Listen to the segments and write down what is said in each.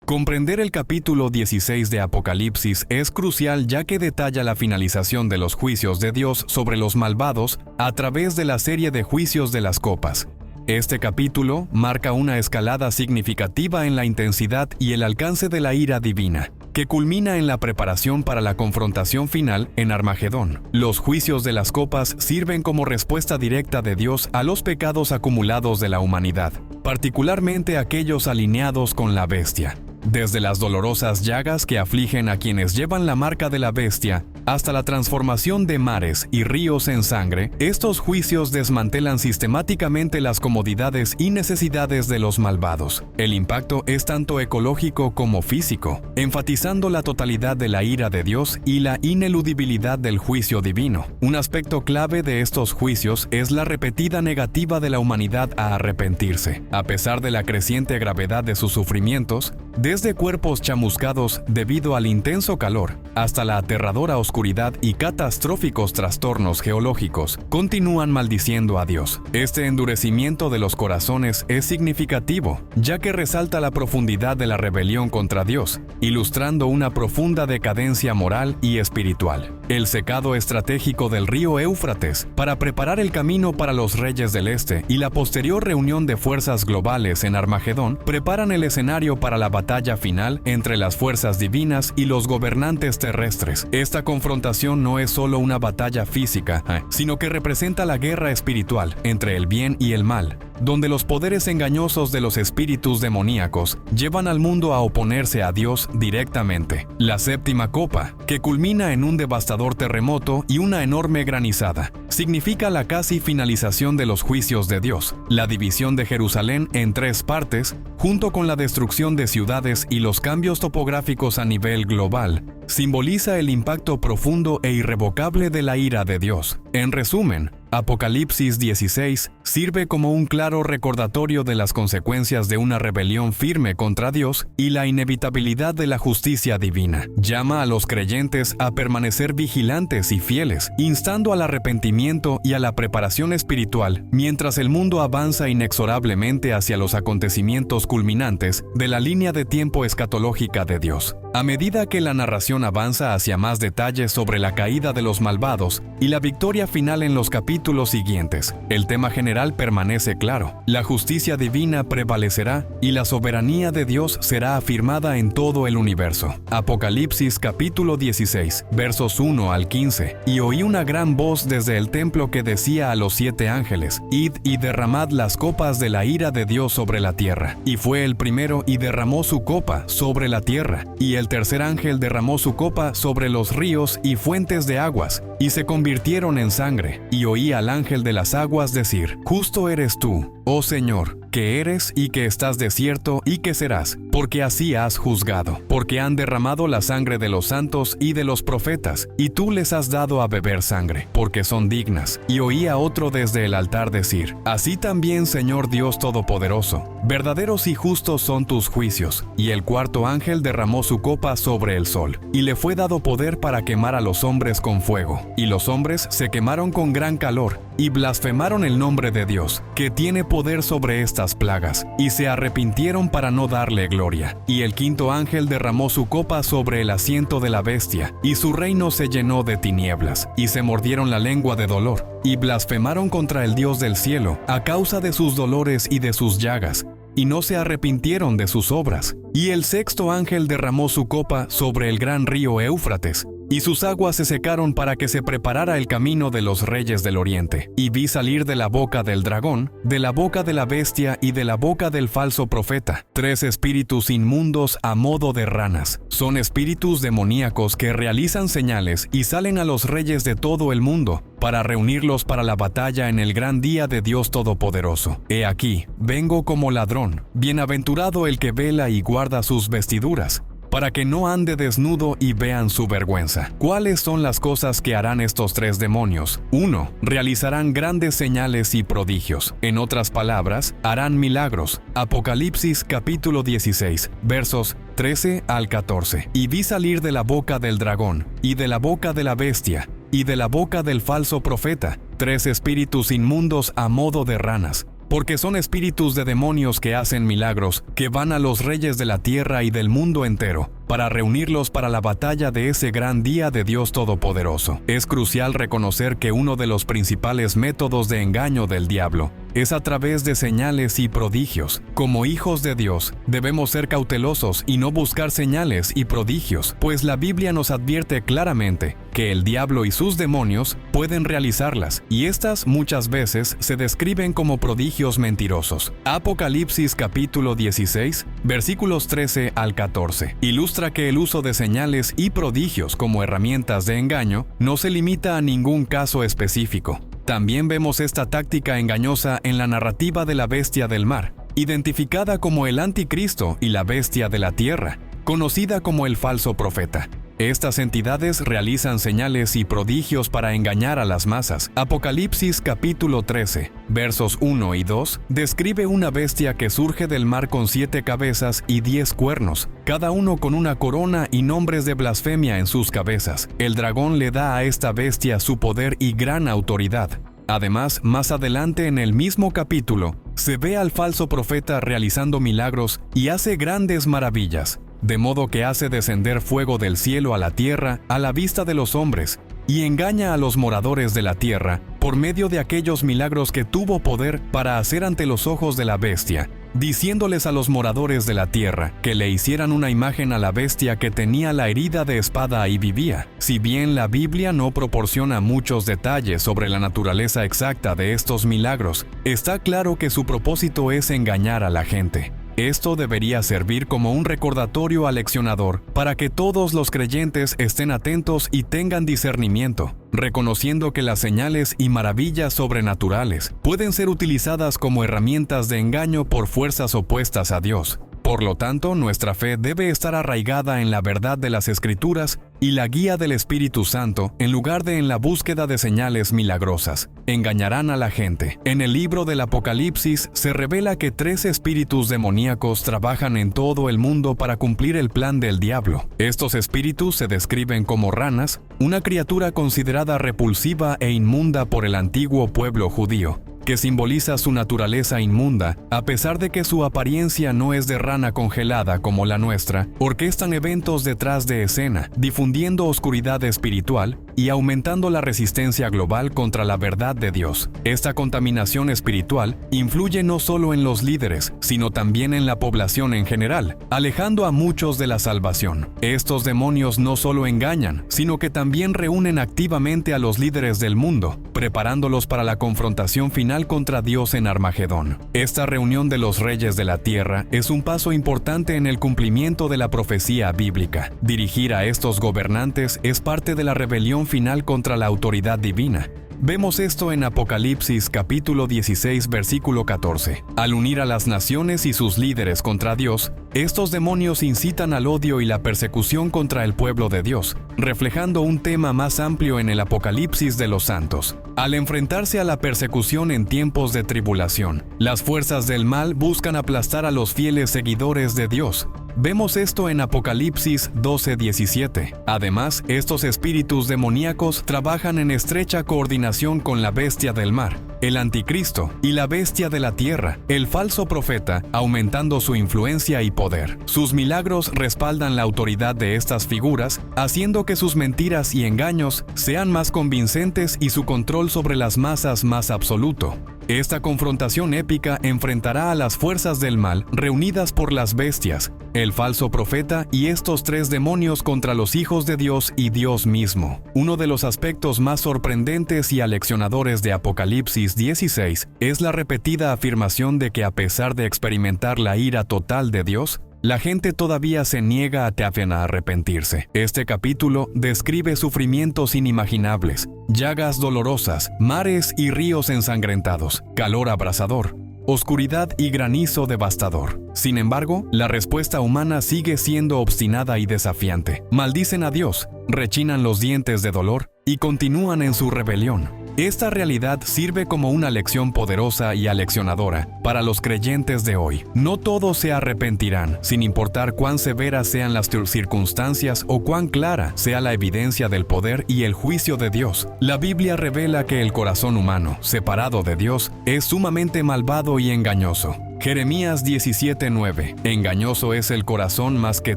Comprender el capítulo 16 de Apocalipsis es crucial ya que detalla la finalización de los juicios de Dios sobre los malvados a través de la serie de juicios de las copas. Este capítulo marca una escalada significativa en la intensidad y el alcance de la ira divina, que culmina en la preparación para la confrontación final en Armagedón. Los juicios de las copas sirven como respuesta directa de Dios a los pecados acumulados de la humanidad, particularmente aquellos alineados con la bestia. Desde las dolorosas llagas que afligen a quienes llevan la marca de la bestia, hasta la transformación de mares y ríos en sangre, estos juicios desmantelan sistemáticamente las comodidades y necesidades de los malvados. El impacto es tanto ecológico como físico, enfatizando la totalidad de la ira de Dios y la ineludibilidad del juicio divino. Un aspecto clave de estos juicios es la repetida negativa de la humanidad a arrepentirse. A pesar de la creciente gravedad de sus sufrimientos, desde cuerpos chamuscados debido al intenso calor, hasta la aterradora oscuridad y catastróficos trastornos geológicos, continúan maldiciendo a Dios. Este endurecimiento de los corazones es significativo, ya que resalta la profundidad de la rebelión contra Dios, ilustrando una profunda decadencia moral y espiritual. El secado estratégico del río Éufrates para preparar el camino para los reyes del este y la posterior reunión de fuerzas globales en Armagedón preparan el escenario para la batalla final entre las fuerzas divinas y los gobernantes terrestres. Esta confrontación no es solo una batalla física, sino que representa la guerra espiritual entre el bien y el mal, donde los poderes engañosos de los espíritus demoníacos llevan al mundo a oponerse a Dios directamente. La séptima copa, que culmina en un devastador terremoto y una enorme granizada, significa la casi finalización de los juicios de Dios. La división de Jerusalén en 3 partes, junto con la destrucción de ciudades y los cambios topográficos a nivel global, simboliza el impacto profundo e irrevocable de la ira de Dios. En resumen, Apocalipsis 16 sirve como un claro recordatorio de las consecuencias de una rebelión firme contra Dios y la inevitabilidad de la justicia divina. Llama a los creyentes a permanecer vigilantes y fieles, instando al arrepentimiento y a la preparación espiritual, mientras el mundo avanza inexorablemente hacia los acontecimientos culminantes de la línea de tiempo escatológica de Dios. A medida que la narración avanza hacia más detalles sobre la caída de los malvados y la victoria final en los capítulos siguientes, el tema general permanece claro. La justicia divina prevalecerá y la soberanía de Dios será afirmada en todo el universo. Apocalipsis capítulo 16, versos 1 al 15. Y oí una gran voz desde el templo que decía a los 7 ángeles: Id y derramad las copas de la ira de Dios sobre la tierra. Y fue el primero y derramó su copa sobre la tierra. Y el tercer ángel derramó su copa sobre los ríos y fuentes de aguas, y se convirtieron en sangre. Y oí al ángel de las aguas decir: Justo eres tú, oh Señor, que eres y que estás de cierto y que serás, porque así has juzgado. Porque han derramado la sangre de los santos y de los profetas, y tú les has dado a beber sangre, porque son dignas. Y oí a otro desde el altar decir: Así también, Señor Dios Todopoderoso, verdaderos y justos son tus juicios. Y el cuarto ángel derramó su copa sobre el sol, y le fue dado poder para quemar a los hombres con fuego. Y los hombres se quemaron con gran calor, y blasfemaron el nombre de Dios, que tiene poder sobre estas plagas, y se arrepintieron para no darle gloria. Y el quinto ángel derramó su copa sobre el asiento de la bestia, y su reino se llenó de tinieblas, y se mordieron la lengua de dolor, y blasfemaron contra el Dios del cielo, a causa de sus dolores y de sus llagas, y no se arrepintieron de sus obras. Y el sexto ángel derramó su copa sobre el gran río Éufrates, y sus aguas se secaron para que se preparara el camino de los reyes del oriente. Y vi salir de la boca del dragón, de la boca de la bestia y de la boca del falso profeta 3 espíritus inmundos a modo de ranas. Son espíritus demoníacos que realizan señales y salen a los reyes de todo el mundo para reunirlos para la batalla en el gran día de Dios Todopoderoso. He aquí, vengo como ladrón. Bienaventurado el que vela y guarda sus vestiduras, para que no ande desnudo y vean su vergüenza. ¿Cuáles son las cosas que harán estos 3 demonios? 1. Realizarán grandes señales y prodigios. En otras palabras, harán milagros. Apocalipsis capítulo 16, versos 13 al 14. Y vi salir de la boca del dragón, y de la boca de la bestia, y de la boca del falso profeta 3 espíritus inmundos a modo de ranas, porque son espíritus de demonios que hacen milagros, que van a los reyes de la tierra y del mundo entero, para reunirlos para la batalla de ese gran día de Dios Todopoderoso. Es crucial reconocer que uno de los principales métodos de engaño del diablo es a través de señales y prodigios. Como hijos de Dios, debemos ser cautelosos y no buscar señales y prodigios, pues la Biblia nos advierte claramente que el diablo y sus demonios pueden realizarlas, y estas muchas veces se describen como prodigios mentirosos. Apocalipsis capítulo 16, versículos 13 al 14, ilustra que el uso de señales y prodigios como herramientas de engaño no se limita a ningún caso específico. También vemos esta táctica engañosa en la narrativa de la bestia del mar, identificada como el anticristo y la bestia de la tierra, conocida como el falso profeta. Estas entidades realizan señales y prodigios para engañar a las masas. Apocalipsis capítulo 13, versos 1 y 2, describe una bestia que surge del mar con 7 cabezas y 10 cuernos, cada uno con una corona y nombres de blasfemia en sus cabezas. El dragón le da a esta bestia su poder y gran autoridad. Además, más adelante en el mismo capítulo, se ve al falso profeta realizando milagros y hace grandes maravillas, de modo que hace descender fuego del cielo a la tierra a la vista de los hombres, y engaña a los moradores de la tierra por medio de aquellos milagros que tuvo poder para hacer ante los ojos de la bestia, diciéndoles a los moradores de la tierra que le hicieran una imagen a la bestia que tenía la herida de espada y vivía. Si bien la Biblia no proporciona muchos detalles sobre la naturaleza exacta de estos milagros, está claro que su propósito es engañar a la gente. Esto debería servir como un recordatorio aleccionador para que todos los creyentes estén atentos y tengan discernimiento, reconociendo que las señales y maravillas sobrenaturales pueden ser utilizadas como herramientas de engaño por fuerzas opuestas a Dios. Por lo tanto, nuestra fe debe estar arraigada en la verdad de las Escrituras y la guía del Espíritu Santo, en lugar de en la búsqueda de señales milagrosas. Engañarán a la gente. En el libro del Apocalipsis se revela que 3 espíritus demoníacos trabajan en todo el mundo para cumplir el plan del diablo. Estos espíritus se describen como ranas, una criatura considerada repulsiva e inmunda por el antiguo pueblo judío, que simboliza su naturaleza inmunda, a pesar de que su apariencia no es de rana congelada como la nuestra. Orquestan eventos detrás de escena, difundiendo oscuridad espiritual y aumentando la resistencia global contra la verdad de Dios. Esta contaminación espiritual influye no solo en los líderes, sino también en la población en general, alejando a muchos de la salvación. Estos demonios no solo engañan, sino que también reúnen activamente a los líderes del mundo, preparándolos para la confrontación final contra Dios en Armagedón. Esta reunión de los reyes de la tierra es un paso importante en el cumplimiento de la profecía bíblica. Dirigir a estos gobernantes es parte de la rebelión final contra la autoridad divina. Vemos esto en Apocalipsis capítulo 16 versículo 14. Al unir a las naciones y sus líderes contra Dios, estos demonios incitan al odio y la persecución contra el pueblo de Dios, reflejando un tema más amplio en el Apocalipsis de los santos. Al enfrentarse a la persecución en tiempos de tribulación, las fuerzas del mal buscan aplastar a los fieles seguidores de Dios. Vemos esto en Apocalipsis 12:17. Además, estos espíritus demoníacos trabajan en estrecha coordinación con la bestia del mar, el anticristo y la bestia de la tierra, el falso profeta, aumentando su influencia y poder. Sus milagros respaldan la autoridad de estas figuras, haciendo que sus mentiras y engaños sean más convincentes y su control sobre las masas más absoluto. Esta confrontación épica enfrentará a las fuerzas del mal reunidas por las bestias, el falso profeta y estos 3 demonios contra los hijos de Dios y Dios mismo. Uno de los aspectos más sorprendentes y aleccionadores de Apocalipsis 16 es la repetida afirmación de que a pesar de experimentar la ira total de Dios, la gente todavía se niega a arrepentirse. Este capítulo describe sufrimientos inimaginables, llagas dolorosas, mares y ríos ensangrentados, calor abrasador, oscuridad y granizo devastador. Sin embargo, la respuesta humana sigue siendo obstinada y desafiante. Maldicen a Dios, rechinan los dientes de dolor y continúan en su rebelión. Esta realidad sirve como una lección poderosa y aleccionadora para los creyentes de hoy. No todos se arrepentirán, sin importar cuán severas sean las circunstancias o cuán clara sea la evidencia del poder y el juicio de Dios. La Biblia revela que el corazón humano, separado de Dios, es sumamente malvado y engañoso. Jeremías 17:9. Engañoso es el corazón más que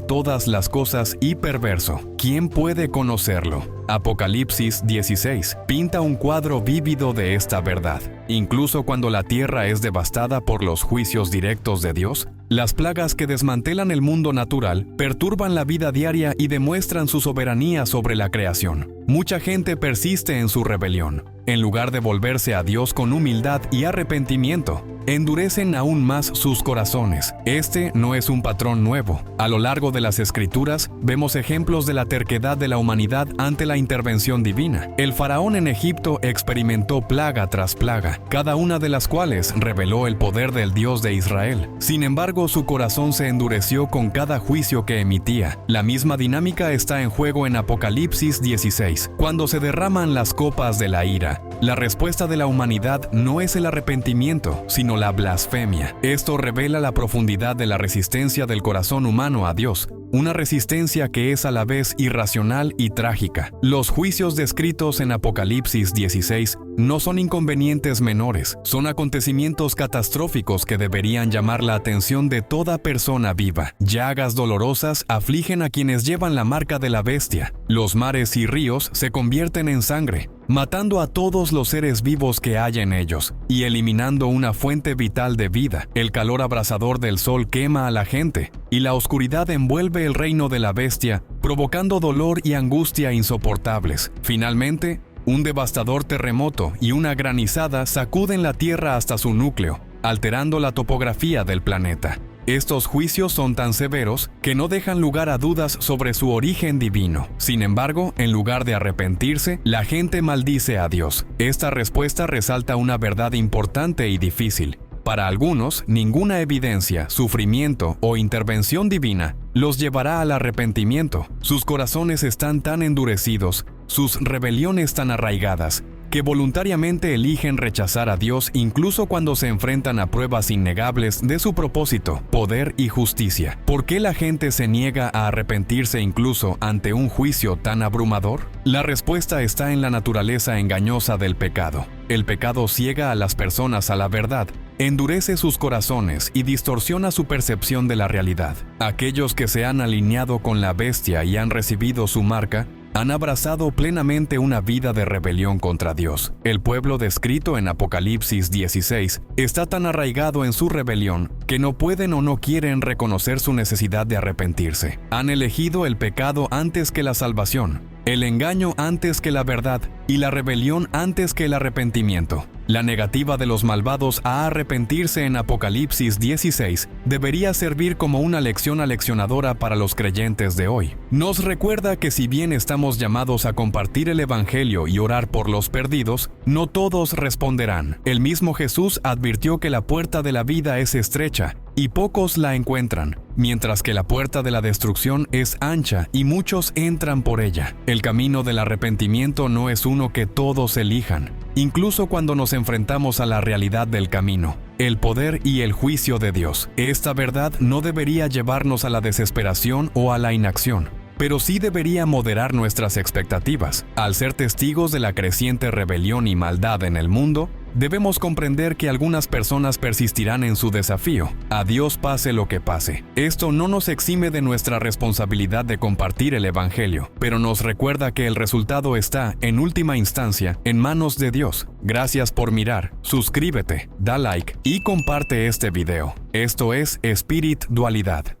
todas las cosas y perverso. ¿Quién puede conocerlo? Apocalipsis 16 pinta un cuadro vívido de esta verdad. Incluso cuando la tierra es devastada por los juicios directos de Dios, las plagas que desmantelan el mundo natural perturban la vida diaria y demuestran su soberanía sobre la creación. Mucha gente persiste en su rebelión. En lugar de volverse a Dios con humildad y arrepentimiento, endurecen aún más sus corazones. Este no es un patrón nuevo. A lo largo de las Escrituras, vemos ejemplos de la terquedad de la humanidad ante la intervención divina. El faraón en Egipto experimentó plaga tras plaga, cada una de las cuales reveló el poder del Dios de Israel. Sin embargo, su corazón se endureció con cada juicio que emitía. La misma dinámica está en juego en Apocalipsis 16, cuando se derraman las copas de la ira. La respuesta de la humanidad no es el arrepentimiento, sino la blasfemia. Esto revela la profundidad de la resistencia del corazón humano a Dios, una resistencia que es a la vez irracional y trágica. Los juicios descritos en Apocalipsis 16 no son inconvenientes menores, son acontecimientos catastróficos que deberían llamar la atención de toda persona viva. Llagas dolorosas afligen a quienes llevan la marca de la bestia. Los mares y ríos se convierten en sangre, matando a todos los seres vivos que haya en ellos y eliminando una fuente vital de vida. El calor abrasador del sol quema a la gente y la oscuridad envuelve el reino de la bestia, provocando dolor y angustia insoportables. Finalmente, un devastador terremoto y una granizada sacuden la tierra hasta su núcleo, alterando la topografía del planeta. Estos juicios son tan severos que no dejan lugar a dudas sobre su origen divino. Sin embargo, en lugar de arrepentirse, la gente maldice a Dios. Esta respuesta resalta una verdad importante y difícil. Para algunos, ninguna evidencia, sufrimiento o intervención divina los llevará al arrepentimiento. Sus corazones están tan endurecidos, sus rebeliones tan arraigadas, que voluntariamente eligen rechazar a Dios incluso cuando se enfrentan a pruebas innegables de su propósito, poder y justicia. ¿Por qué la gente se niega a arrepentirse incluso ante un juicio tan abrumador? La respuesta está en la naturaleza engañosa del pecado. El pecado ciega a las personas a la verdad, endurece sus corazones y distorsiona su percepción de la realidad. Aquellos que se han alineado con la bestia y han recibido su marca, han abrazado plenamente una vida de rebelión contra Dios. El pueblo descrito en Apocalipsis 16 está tan arraigado en su rebelión que no pueden o no quieren reconocer su necesidad de arrepentirse. Han elegido el pecado antes que la salvación, el engaño antes que la verdad y la rebelión antes que el arrepentimiento. La negativa de los malvados a arrepentirse en Apocalipsis 16 debería servir como una lección aleccionadora para los creyentes de hoy. Nos recuerda que si bien estamos llamados a compartir el Evangelio y orar por los perdidos, no todos responderán. El mismo Jesús advirtió que la puerta de la vida es estrecha y pocos la encuentran, mientras que la puerta de la destrucción es ancha y muchos entran por ella. El camino del arrepentimiento no es uno que todos elijan, incluso cuando nos enfrentamos a la realidad del camino, el poder y el juicio de Dios. Esta verdad no debería llevarnos a la desesperación o a la inacción, pero sí debería moderar nuestras expectativas. Al ser testigos de la creciente rebelión y maldad en el mundo, debemos comprender que algunas personas persistirán en su desafío. A Dios pase lo que pase. Esto no nos exime de nuestra responsabilidad de compartir el Evangelio, pero nos recuerda que el resultado está, en última instancia, en manos de Dios. Gracias por mirar, suscríbete, da like y comparte este video. Esto es Spirit Dualidad.